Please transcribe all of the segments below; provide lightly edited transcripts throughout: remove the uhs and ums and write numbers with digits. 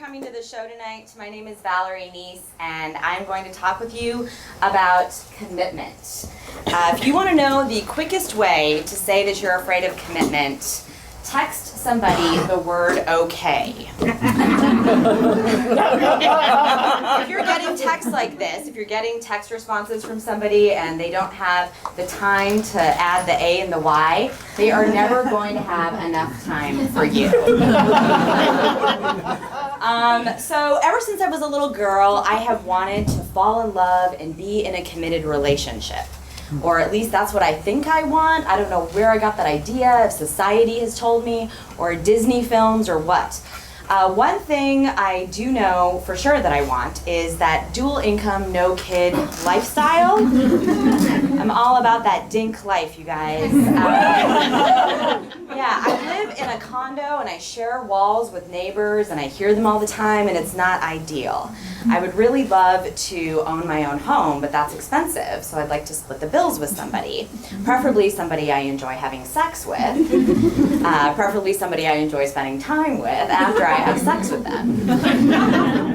coming to the show tonight. My name is Valerie Neese, and I'm going to talk with you about commitment. If you want to know the quickest way to say that you're afraid of commitment, text somebody the word okay. If you're getting texts like this, if you're getting text responses from somebody and they don't have the time to add the A and the Y, they are never going to have enough time for you. So ever since I was a little girl, I have wanted to fall in love and be in a committed relationship. Or at least that's what I think I want. I don't know where I got that idea, if society has told me, or Disney films, or what. One thing I do know for sure that I want is that dual income, no kid lifestyle. I'm all about that dink life, you guys. Yeah, I live in a condo and I share walls with neighbors and I hear them all the time and it's not ideal. I would really love to own my own home, but that's expensive, so I'd like to split the bills with somebody. Preferably somebody I enjoy having sex with. Preferably somebody I enjoy spending time with after I have sex with them.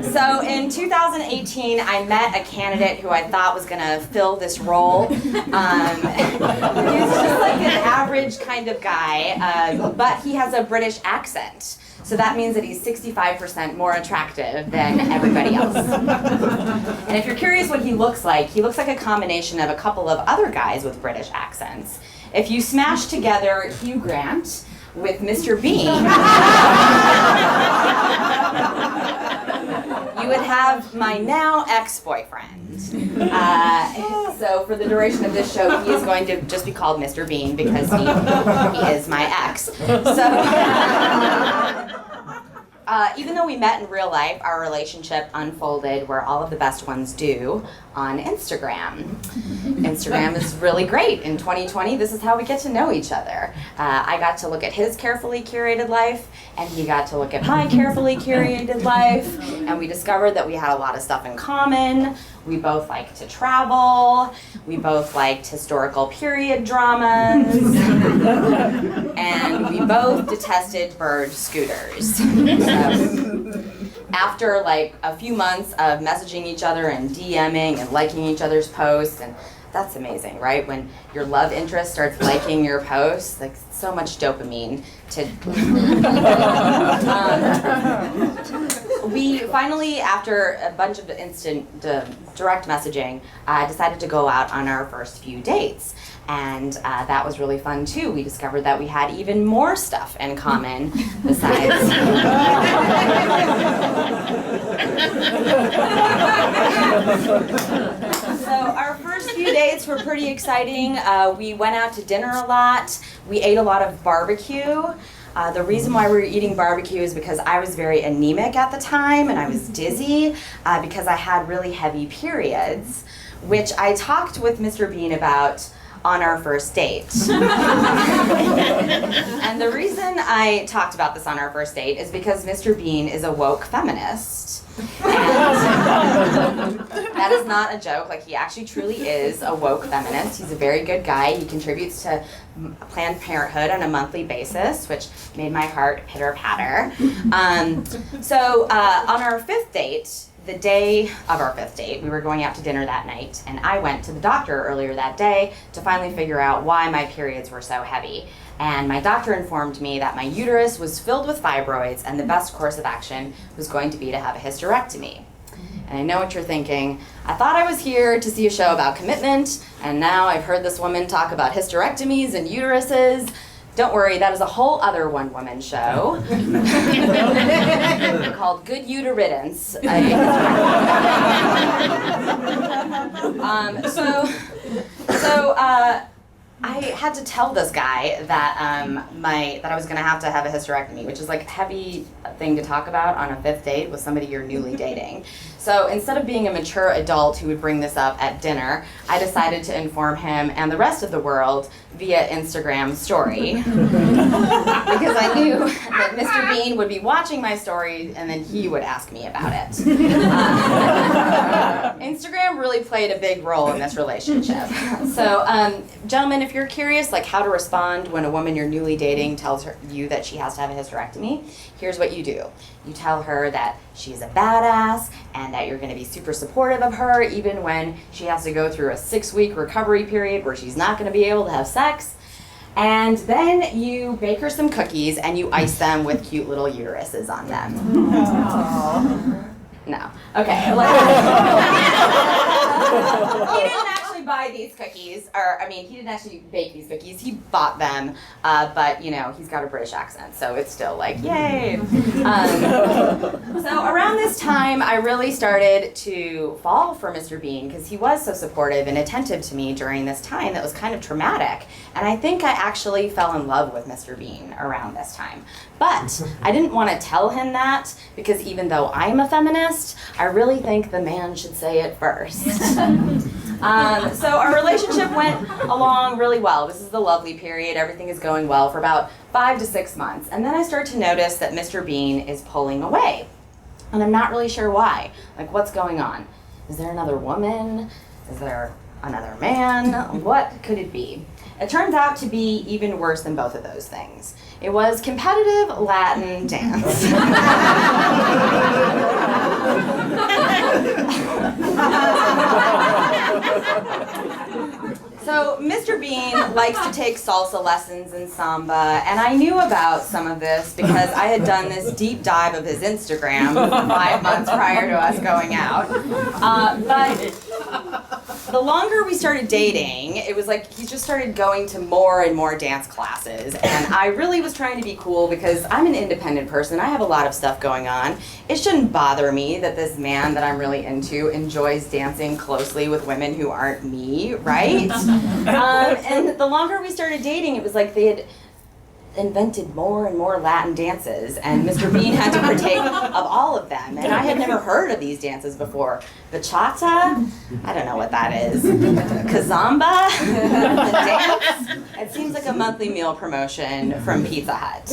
So in 2018, I met a candidate who I thought was gonna fill this role. He's just like an average kind of guy, but he has a British accent. So that means that he's 65% more attractive than everybody else. And if you're curious what he looks like a combination of a couple of other guys with British accents. If you smash together Hugh Grant with Mr. Bean, you would have my now ex-boyfriend. So for the duration of this show, he is going to just be called Mr. Bean because he is my ex. So, even though we met in real life, our relationship unfolded where all of the best ones do on Instagram. Instagram is really great. In 2020, this is how we get to know each other. I got to look at his carefully curated life, and he got to look at my carefully curated life, and we discovered that we had a lot of stuff in common. We both liked to travel, we both liked historical period dramas, and we both detested bird scooters. So, after like a few months of messaging each other and DMing and liking each other's posts, and that's amazing, right? When your love interest starts liking your posts, like so much dopamine to... We finally, after a bunch of instant direct messaging, decided to go out on our first few dates. And that was really fun too. We discovered that we had even more stuff in common besides... So our first few dates were pretty exciting. We went out to dinner a lot. We ate a lot of barbecue. The reason why we were eating barbecue is because I was very anemic at the time and I was dizzy because I had really heavy periods, which I talked with Mr. Bean about on our first date. And the reason I talked about this on our first date is because Mr. Bean is a woke feminist. And that is not a joke. Like, he actually truly is a woke feminist. He's a very good guy. He contributes to Planned Parenthood on a monthly basis, which made my heart pitter-patter. So on our fifth date, the day of our fifth date, we were going out to dinner that night, and I went to the doctor earlier that day to finally figure out why my periods were so heavy. And my doctor informed me that my uterus was filled with fibroids and the best course of action was going to be to have a hysterectomy. And I know what you're thinking. I thought I was here to see a show about commitment, and now I've heard this woman talk about hysterectomies and uteruses. Don't worry, that is a whole other one-woman show called Good Uteriddance. I had to tell this guy that that I was going to have a hysterectomy, which is like a heavy thing to talk about on a fifth date with somebody you're newly dating. So instead of being a mature adult who would bring this up at dinner, I decided to inform him and the rest of the world via Instagram story. Because I knew that Mr. Bean would be watching my story and then he would ask me about it. Instagram really played a big role in this relationship. So, gentlemen, if if you're curious, like how to respond when a woman you're newly dating tells you that she has to have a hysterectomy, here's what you do. You tell her that she's a badass and that you're going to be super supportive of her even when she has to go through a 6-week recovery period where she's not going to be able to have sex. And then you bake her some cookies and you ice them with cute little uteruses on them. Aww. No. Okay. He didn't actually buy these cookies, he didn't actually bake these cookies. He bought them, but he's got a British accent, so it's still like, yay. So around this time, I really started to fall for Mr. Bean because he was so supportive and attentive to me during this time that was kind of traumatic. And I think I actually fell in love with Mr. Bean around this time. But I didn't want to tell him that because even though I'm a feminist, I really think the man should say it first. So our relationship went along really well. This is the lovely period. Everything is going well for about 5 to 6 months. And then I start to notice that Mr. Bean is pulling away. And I'm not really sure why. Like, what's going on? Is there another woman? Is there another man? What could it be? It turns out to be even worse than both of those things. It was competitive Latin dance. So Mr. Bean likes to take salsa lessons and samba, and I knew about some of this because I had done this deep dive of his Instagram 5 months prior to us going out. But the longer we started dating, it was like he just started going to more and more dance classes, and I really was trying to be cool because I'm an independent person. I have a lot of stuff going on. It shouldn't bother me that this man that I'm really into enjoys dancing closely with women who aren't me, right? And the longer we started dating, it was like they had invented more and more Latin dances, and Mr. Bean had to partake of all of them. And I had never heard of these dances before. Bachata? I don't know what that is. Kazamba? The dance? It seems like a monthly meal promotion from Pizza Hut.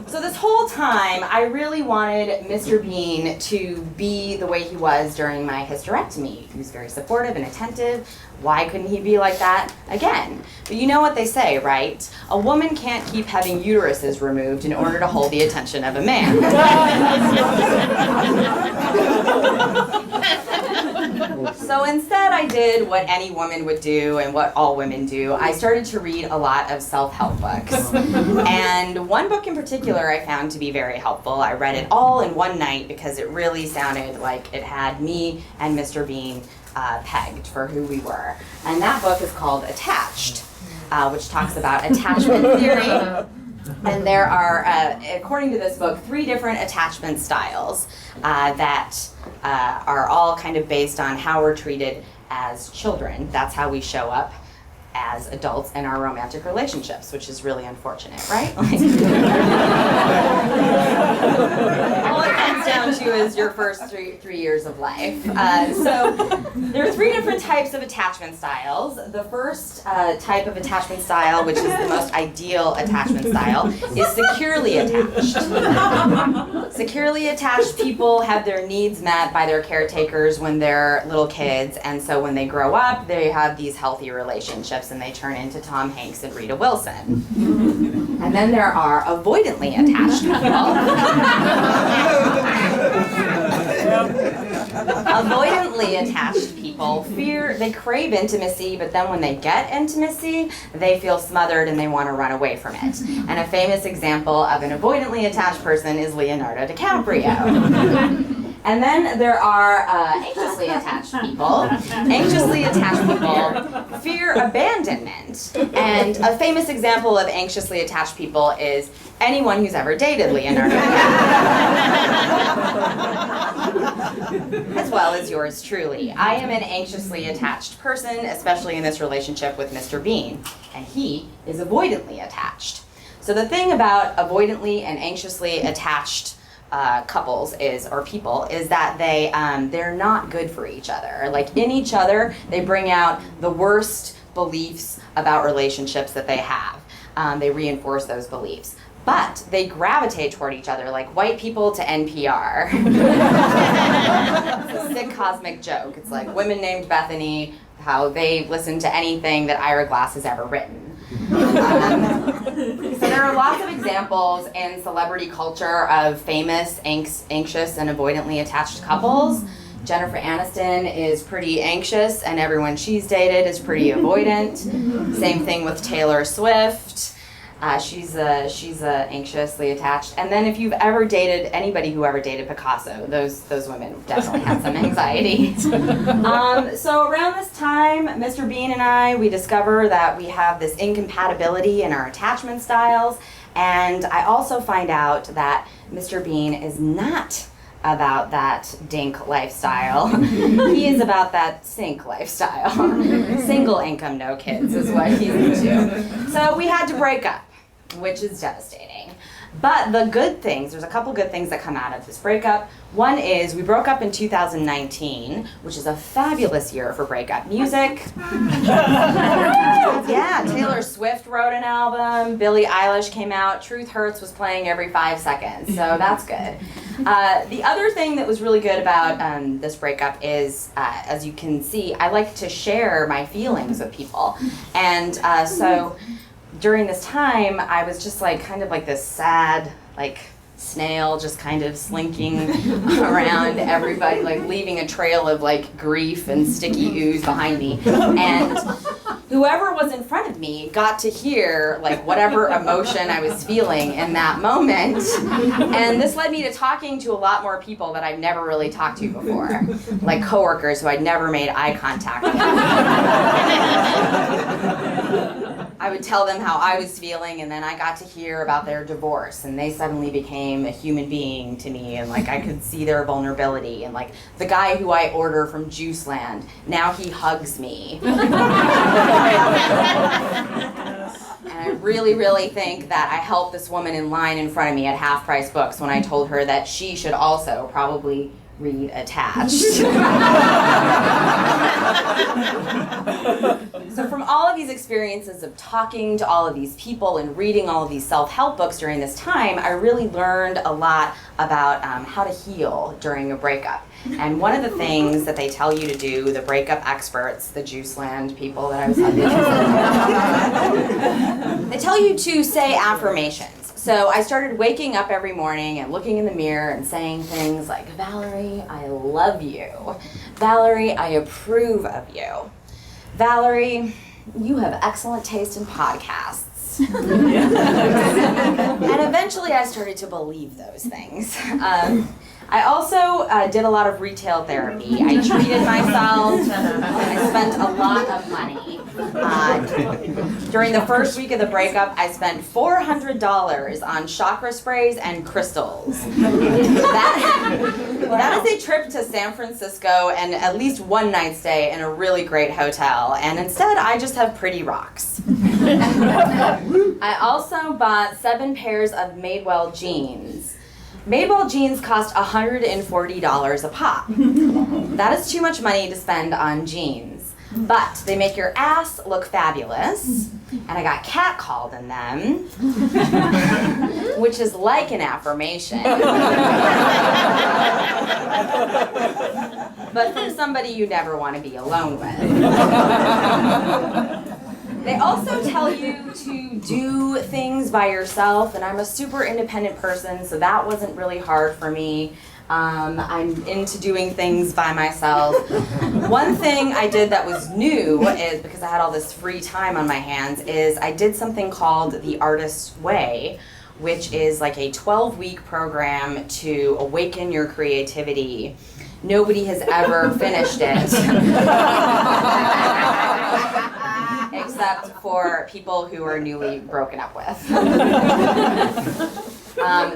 So this whole time, I really wanted Mr. Bean to be the way he was during my hysterectomy. He was very supportive and attentive. Why couldn't he be like that again? But you know what they say, right? A woman can't keep having uteruses removed in order to hold the attention of a man. So instead I did what any woman would do and what all women do. I started to read a lot of self-help books. And one book in particular I found to be very helpful. I read it all in one night because it really sounded like it had me and Mr. Bean pegged for who we were. And that book is called Attached, which talks about attachment theory. And there are, according to this book, 3 different attachment styles that are all kind of based on how we're treated as children. That's how we show up as adults in our romantic relationships, which is really unfortunate, right? All it comes down to is your first three years of life. So there are 3 different types of attachment styles. The first type of attachment style, which is the most ideal attachment style, is securely attached. Securely attached people have their needs met by their caretakers when they're little kids, and so when they grow up, they have these healthy relationships and they turn into Tom Hanks and Rita Wilson. And then there are avoidantly attached people. Avoidantly attached people they crave intimacy, but then when they get intimacy, they feel smothered and they want to run away from it. And a famous example of an avoidantly attached person is Leonardo DiCaprio. And then there are anxiously attached people. Anxiously attached people fear abandonment. And a famous example of anxiously attached people is anyone who's ever dated Leonardo DiCaprio. As well as yours truly. I am an anxiously attached person, especially in this relationship with Mr. Bean. And he is avoidantly attached. So the thing about avoidantly and anxiously attached couples is that they're not good for each other. Like in each other, they bring out the worst beliefs about relationships that they have. They reinforce those beliefs. But they gravitate toward each other like white people to NPR. It's a sick cosmic joke. It's like women named Bethany how they listen to anything that Ira Glass has ever written. So there are lots of examples in celebrity culture of famous, anxious, and avoidantly attached couples. Jennifer Aniston is pretty anxious, and everyone she's dated is pretty avoidant. Same thing with Taylor Swift. She's anxiously attached. And then if you've ever dated anybody who ever dated Picasso, those women definitely have some anxiety. So around this time, Mr. Bean and I, we discover that we have this incompatibility in our attachment styles. And I also find out that Mr. Bean is not about that dink lifestyle. He is about that sink lifestyle. Single income, no kids is what he's into. So we had to break up, which is devastating. But the good things, there's a couple good things that come out of this breakup. One is we broke up in 2019, which is a fabulous year for breakup music. Yeah, Taylor Swift wrote an album, Billie Eilish came out, Truth Hurts was playing every 5 seconds, so that's good. The other thing that was really good about this breakup is, as you can see, I like to share my feelings with people. And so during this time, I was just like kind of like this sad, like snail just kind of slinking around everybody, like leaving a trail of like grief and sticky ooze behind me. And whoever was in front of me got to hear like whatever emotion I was feeling in that moment. And this led me to talking to a lot more people that I've never really talked to before, like coworkers who I'd never made eye contact with. I would tell them how I was feeling, and then I got to hear about their divorce, and they suddenly became a human being to me, and like I could see their vulnerability, and like the guy who I order from Juice Land, now he hugs me. And I really, really think that I helped this woman in line in front of me at Half Price Books when I told her that she should also probably read Attached. So from all of these experiences of talking to all of these people and reading all of these self-help books during this time, I really learned a lot about how to heal during a breakup. And one of the things that they tell you to do, the breakup experts, the Juice Land people that I was talking to, they tell you to say affirmations. So I started waking up every morning and looking in the mirror and saying things like, Valerie, I love you. Valerie, I approve of you. Valerie, you have excellent taste in podcasts. And eventually I started to believe those things. I also did a lot of retail therapy. I treated myself, and I spent a lot of money. During the first week of the breakup, I spent $400 on chakra sprays and crystals. That is a trip to San Francisco and at least one night stay in a really great hotel. And instead, I just have pretty rocks. I also bought 7 pairs of Madewell jeans. Madewell jeans cost $140 a pop. That is too much money to spend on jeans. But they make your ass look fabulous, and I got catcalled in them, which is like an affirmation. But from somebody you never want to be alone with. They also tell you to do things by yourself, and I'm a super independent person, so that wasn't really hard for me. I'm into doing things by myself. One thing I did that was new is, because I had all this free time on my hands, is I did something called The Artist's Way, which is like a 12-week program to awaken your creativity. Nobody has ever finished it. Except for people who are newly broken up with.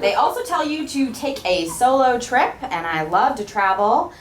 They also tell you to take a solo trip, and I love to travel,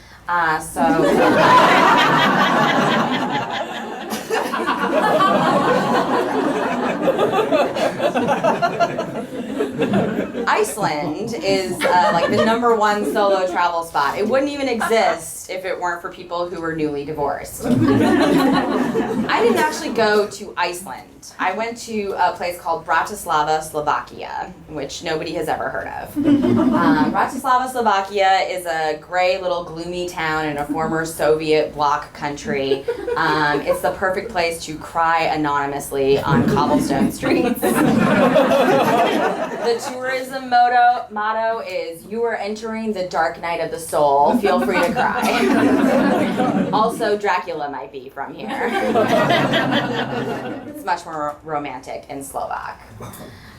Iceland is like the #1 solo travel spot. It wouldn't even exist if it weren't for people who were newly divorced. I didn't actually go to Iceland. I went to a place called Bratislava, Slovakia, which nobody has ever heard of. Bratislava, Slovakia is a gray little gloomy town in a former Soviet bloc country. It's the perfect place to cry anonymously on cobblestone streets. The tourism motto is, "You are entering the dark night of the soul. Feel free to cry." Also, Dracula might be from here. It's much more romantic in Slovak.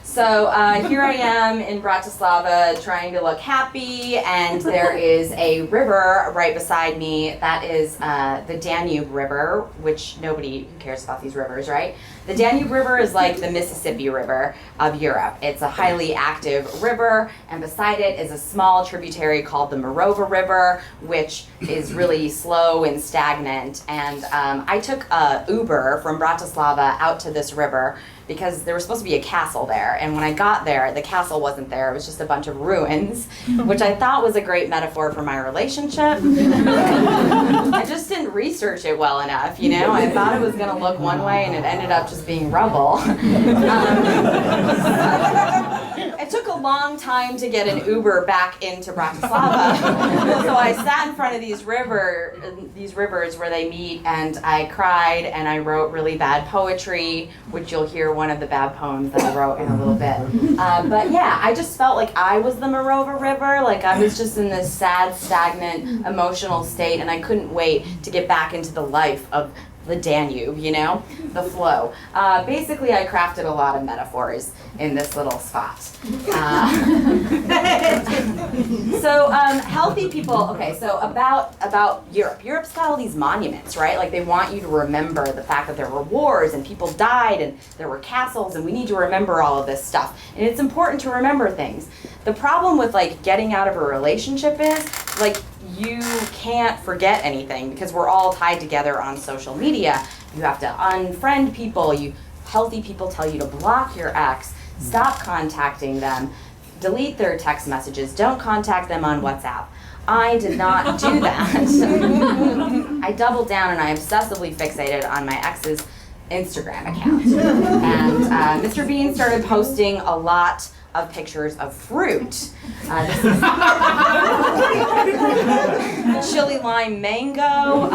So here I am in Bratislava trying to look happy, and there is a river right beside me. That is the Danube River, which nobody cares about these rivers, right? The Danube River is like the Mississippi River of Europe. It's a highly active river, and beside it is a small tributary called the Morova River, which is really slow and stagnant. And I took a Uber from Bratislava out to this river because there was supposed to be a castle there. And when I got there, the castle wasn't there. It was just a bunch of ruins, which I thought was a great metaphor for my relationship. I just didn't research it well enough, you know? I thought it was gonna look one way and it ended up just being rubble. It took a long time to get an Uber back into Bratislava. So I sat in front of these rivers where they meet, and I cried and I wrote really bad poetry, which you'll hear one of the bad poems that I wrote in a little bit. But yeah, I just felt like I was the Morova River, like I was just in this sad, stagnant, emotional state, and I couldn't wait to get back into the life of the Danube, you know, the flow. Basically, I crafted a lot of metaphors in this little spot. So healthy people, okay, so about Europe. Europe's got all these monuments, right? Like they want you to remember the fact that there were wars and people died and there were castles, and we need to remember all of this stuff. And it's important to remember things. The problem with like getting out of a relationship is like you can't forget anything because we're all tied together on social media. You have to unfriend people. Healthy people tell you to block your ex, stop contacting them, delete their text messages, don't contact them on WhatsApp. I did not do that. I doubled down and I obsessively fixated on my ex's Instagram account. And Mr. Bean started posting a lot of pictures of fruit. This is chili lime mango.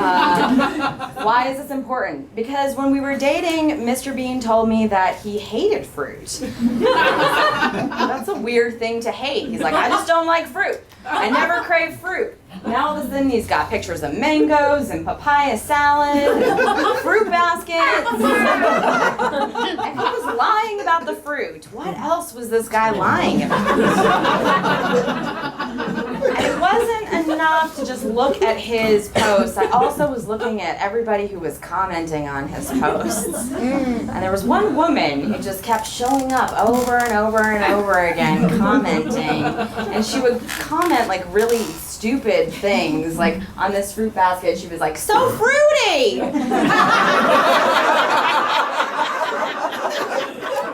Why is this important? Because when we were dating, Mr. Bean told me that he hated fruit. That's a weird thing to hate. He's like, I just don't like fruit. I never crave fruit. Now all of a sudden he's got pictures of mangoes and papaya salad, and fruit baskets. And he was lying about the fruit. What else was this guy lying about? And it wasn't enough to just look at his posts. I also was looking at everybody who was commenting on his posts. And there was one woman who just kept showing up over and over and over again, commenting. And she would comment like really stupid things, like on this fruit basket, she was like, "So fruity!"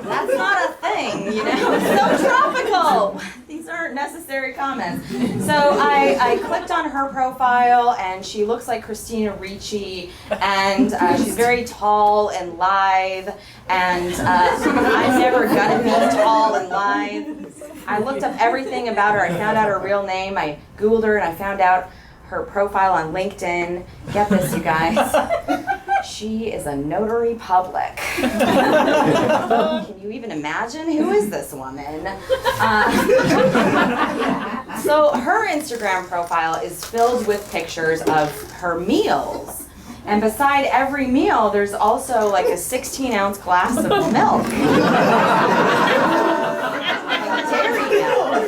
That's not a thing, you know? So tropical! These aren't necessary comments. So I clicked on her profile, and she looks like Christina Ricci, and she's very tall and lithe, and I'm never gonna be tall and lithe. I looked up everything about her. I found out her real name. I Googled her, and I found out her profile on LinkedIn. Get this, you guys. She is a notary public. Can you even imagine? Who is this woman? So her Instagram profile is filled with pictures of her meals. And beside every meal, there's also like a 16-ounce glass of milk. Dairy milk.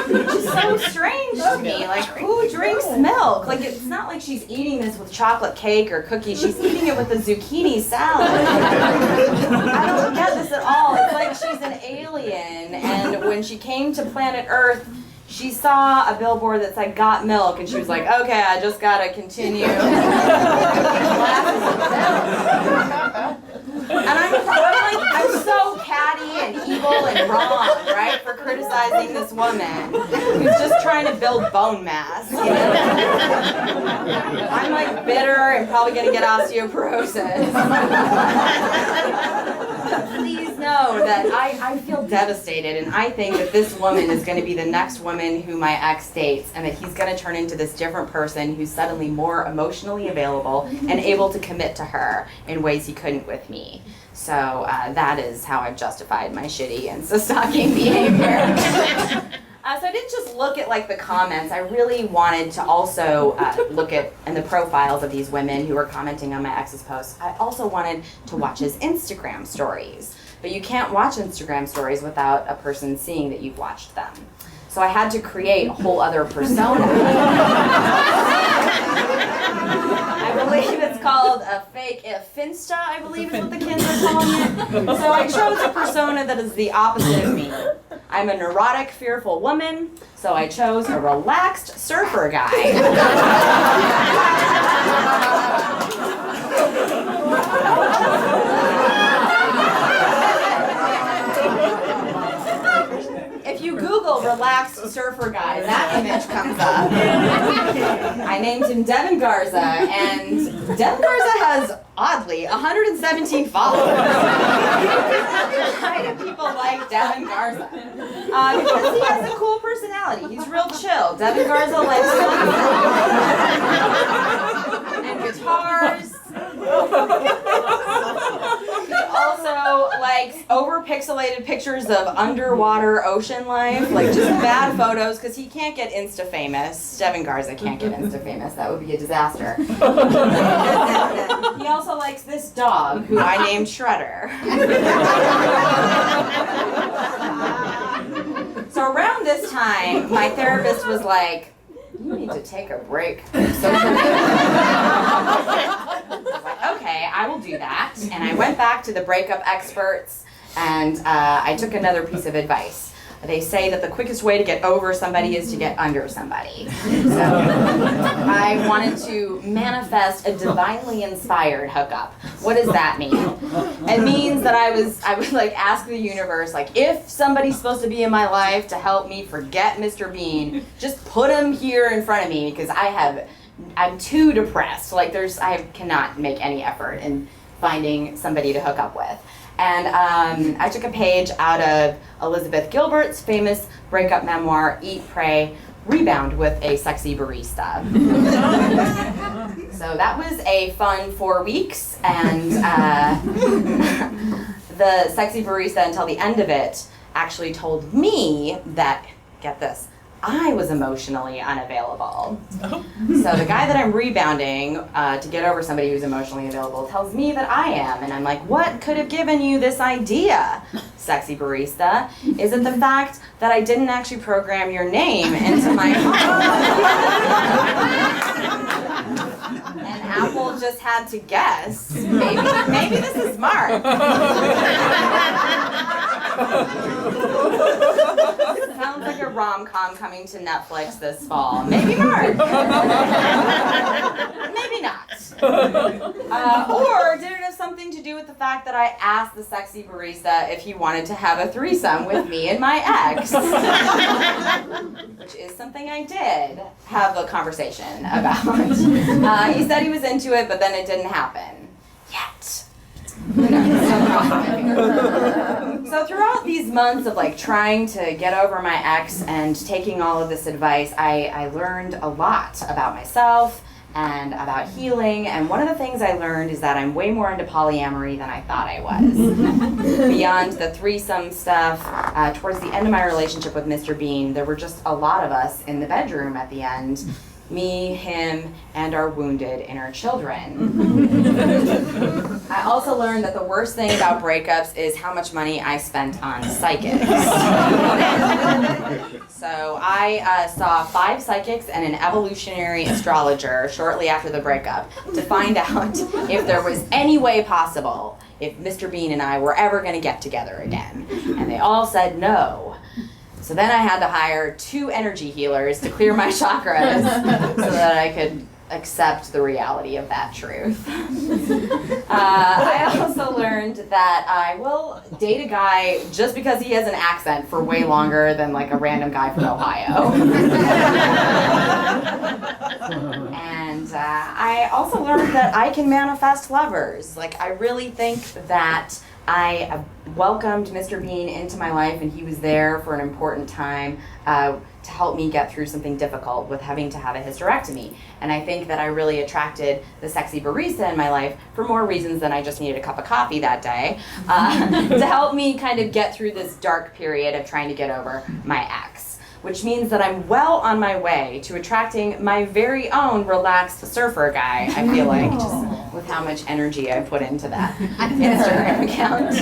Which is so strange to me. Like, who drinks milk? Like, it's not like she's eating this with chocolate cake or cookies. She's eating it with a zucchini salad. I don't get this at all. It's like she's an alien, and when she came to planet Earth, she saw a billboard that said "Got Milk," and she was like, "Okay, I just gotta continue." Glasses of milk. And I'm so catty and evil and wrong, right, for criticizing this woman who's just trying to build bone mass. You know? I'm like bitter and probably gonna get osteoporosis. Please know that I feel devastated, and I think that this woman is going to be the next woman who my ex dates, and that he's going to turn into this different person who's suddenly more emotionally available and able to commit to her in ways he couldn't with me. So that is how I've justified my shitty Insta-stalking behavior. So I didn't just look at like the comments. I really wanted to also look at the profiles of these women who were commenting on my ex's posts. I also wanted to watch his Instagram stories. But you can't watch Instagram stories without a person seeing that you've watched them. So I had to create a whole other persona. I believe it's called a fake Finsta, I believe is what the kids are calling it. So I chose a persona that is the opposite of me. I'm a neurotic, fearful woman, so I chose a relaxed surfer guy. If you Google relaxed surfer guy, that image comes up. I named him Devin Garza, and Devin Garza has, oddly, 117 followers. Why do people like Devin Garza? Because he has a cool personality. He's real chill. Devin Garza likes sunsets and guitars. He also likes over-pixelated pictures of underwater ocean life, like just bad photos, because he can't get Insta-famous. Devin Garza can't get Insta-famous. That would be a disaster. He also likes this dog, who I named Shredder. So around this time, my therapist was like, you need to take a break from social media. I was like, okay, I will do that. And I went back to the breakup experts, and I took another piece of advice. They say that the quickest way to get over somebody is to get under somebody. So I wanted to manifest a divinely inspired hookup. What does that mean? It means that I would like ask the universe, like, if somebody's supposed to be in my life to help me forget Mr. Bean, just put him here in front of me, because I'm too depressed. Like I cannot make any effort in finding somebody to hook up with. And I took a page out of Elizabeth Gilbert's famous breakup memoir, Eat, Pray, Rebound with a Sexy Barista. So that was a fun 4 weeks, and the Sexy Barista, until the end of it, actually told me that, get this, I was emotionally unavailable. So the guy that I'm rebounding to get over somebody who's emotionally available tells me that I am. And I'm like, what could have given you this idea, Sexy Barista? Is it the fact that I didn't actually program your name into my phone? And Apple just had to guess. Maybe this is smart. Sounds like a rom-com coming to Netflix this fall. Maybe Mark. Maybe not. Or did it have something to do with the fact that I asked the Sexy Barista if he wanted to have a threesome with me and my ex? Which is something I did have a conversation about. He said he was into it, but then it didn't happen. Yet. So throughout these months of like trying to get over my ex and taking all of this advice, I learned a lot about myself and about healing. And one of the things I learned is that I'm way more into polyamory than I thought I was. Beyond the threesome stuff, towards the end of my relationship with Mr. Bean, there were just a lot of us in the bedroom at the end. Me, him, and our wounded inner children. I also learned that the worst thing about breakups is how much money I spent on psychics. So I saw 5 psychics and an evolutionary astrologer shortly after the breakup to find out if there was any way possible if Mr. Bean and I were ever going to get together again. And they all said no. So then I had to hire 2 energy healers to clear my chakras so that I could accept the reality of that truth. I also learned that I will date a guy just because he has an accent for way longer than like a random guy from Ohio. And I also learned that I can manifest lovers. Like, I really think that I welcomed Mr. Bean into my life, and he was there for an important time to help me get through something difficult with having to have a hysterectomy. And I think that I really attracted the sexy barista in my life for more reasons than I just needed a cup of coffee that day, to help me kind of get through this dark period of trying to get over my ex. Which means that I'm well on my way to attracting my very own relaxed surfer guy, I feel like, just with how much energy I put into that Instagram account.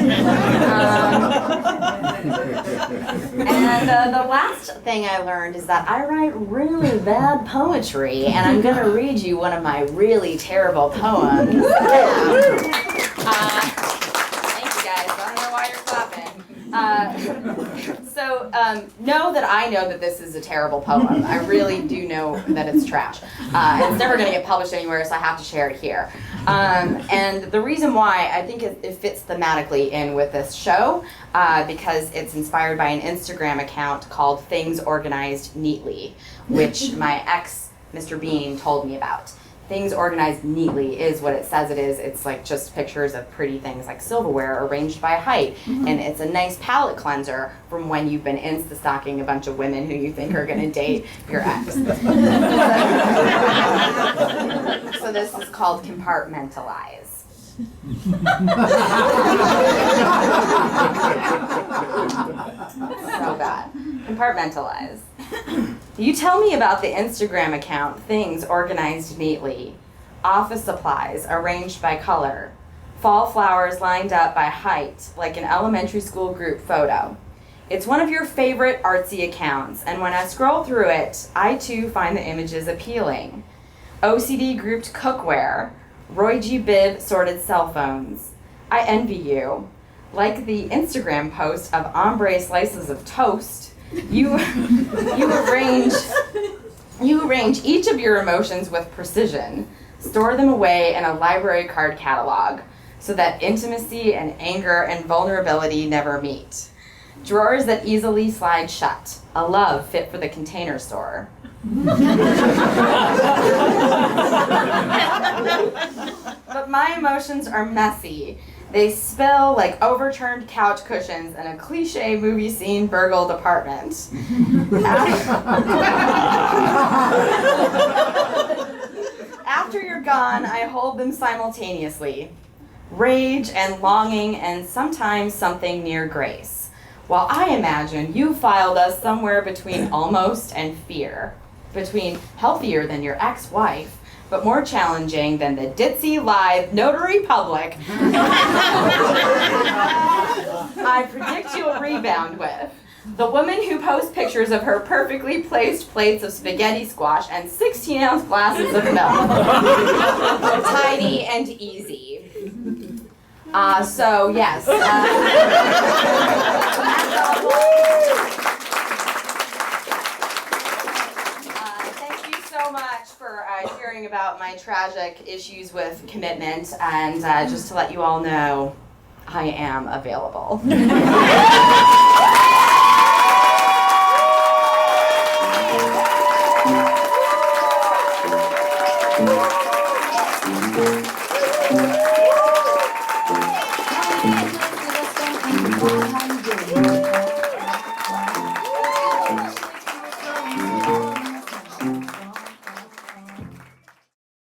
And the last thing I learned is that I write really bad poetry, and I'm going to read you one of my really terrible poems. Thank you guys. I don't know why you're clapping. Know that I know that this is a terrible poem. I really do know that it's trash. It's never going to get published anywhere, so I have to share it here. And the reason why I think it fits thematically in with this show, because it's inspired by an Instagram account called Things Organized Neatly, which my ex, Mr. Bean, told me about. Things Organized Neatly is what it says it is. It's like just pictures of pretty things like silverware arranged by height. Mm-hmm. And it's a nice palate cleanser from when you've been Insta-stalking a bunch of women who you think are going to date your ex. So this is called Compartmentalize. So bad. Compartmentalize. You tell me about the Instagram account, Things Organized Neatly. Office supplies arranged by color. Fall flowers lined up by height, like an elementary school group photo. It's one of your favorite artsy accounts, and when I scroll through it, I too find the images appealing. OCD grouped cookware, Roy G. Biv sorted cell phones. I envy you. Like the Instagram post of ombre slices of toast, you arrange each of your emotions with precision. Store them away in a library card catalog so that intimacy and anger and vulnerability never meet. Drawers that easily slide shut. A love fit for the Container Store. But my emotions are messy. They spill like overturned couch cushions in a cliche movie scene burgled apartment. After you're gone, I hold them simultaneously. Rage and longing and sometimes something near grace. While I imagine you filed us somewhere between almost and fear. Between healthier than your ex-wife, but more challenging than the ditzy, lithe notary public I predict you'll rebound with. The woman who posts pictures of her perfectly placed plates of spaghetti squash and 16-ounce glasses of milk. Tidy and easy. So, yes. Thank you so much for hearing about my tragic issues with commitment, and just to let you all know, I am available.